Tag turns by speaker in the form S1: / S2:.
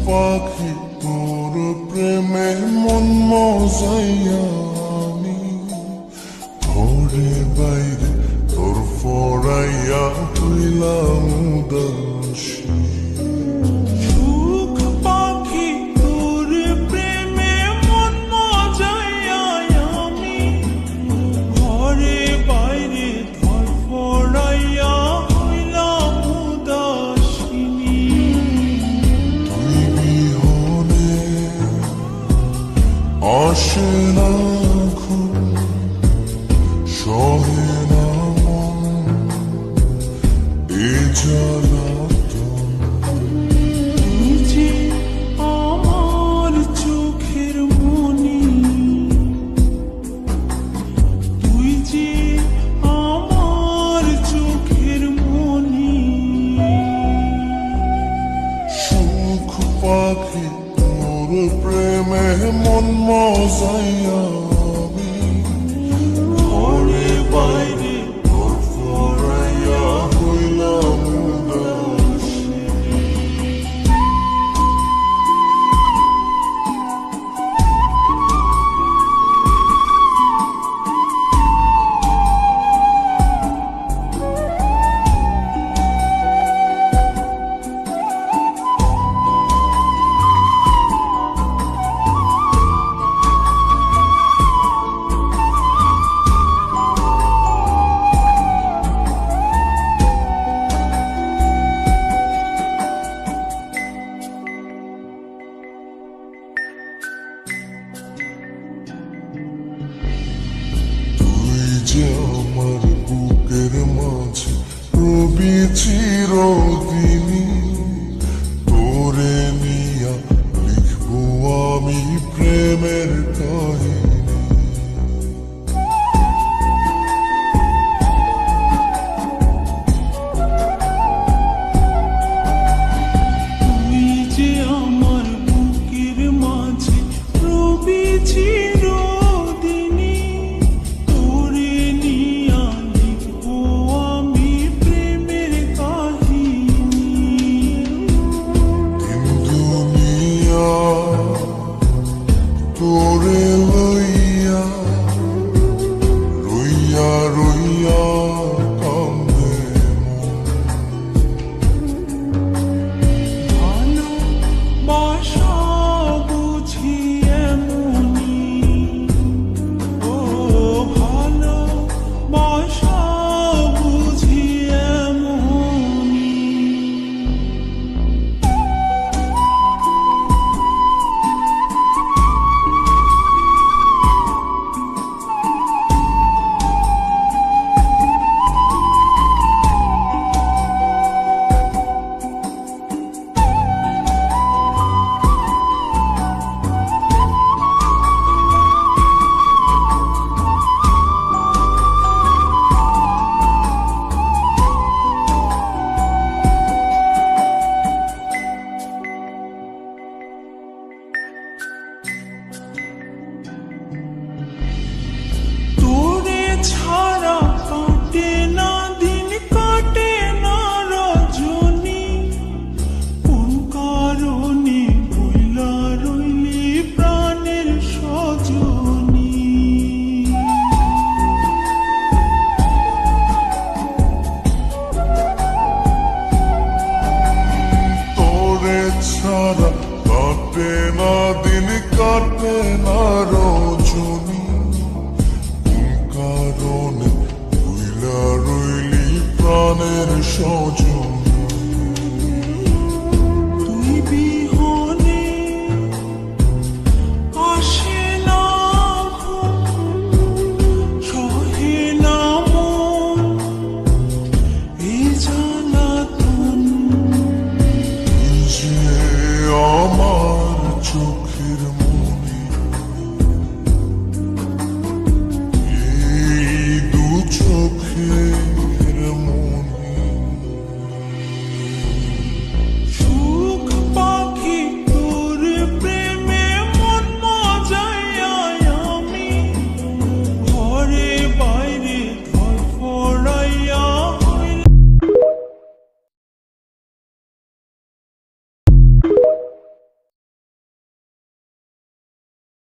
S1: পাখি তোর প্রেমে মন মজাইয়া আমি ঘরে বাইরে তোর ফরাইয়া হইলাম উদাসী। আসে না ঘুম, সহে না মন এ জ্বালাতন।
S2: তুই যে আমার চোখের মনি, তুই যে আমার চোখের মনি।
S1: সুখ পাখি তোর প্রেমে মন মজাইয়া আমি ঘরে বাইরে তোর ফরাইয়া হইলাম উদাসী। যে আমার বুকের মাঝে রবি চিরদিনী, তোরে নিয়া লিখবো আমি প্রেমের কাহিনী।
S2: তুই যে আমার বুকের মাঝে রবি চিরদিনী, তোরে নিয়া লিখবো আমি প্রেমের কাহিনী।
S1: দিন দুনিয়া তোরে লইয়া রইয়া রইয়া কান্দে
S2: ভালোবাসা বুঝি এমনি, ও ভালোবাসা বুঝি এমনি। তোরে ছাড়া কাটে না দিন, কাটে না রজনী, কোন কারণে ভুলা রইলি প্রাণের সজনী।
S1: তোরে ছাড়া কাটে না দিন, কাটে না রজনী, কোন কারণে ভুইলা রইলি প্রাণের সজনী।
S2: তুই বিহনে আসে না ঘুম, সহে না মন এ জ্বালাতন।
S1: যে আমার চোখের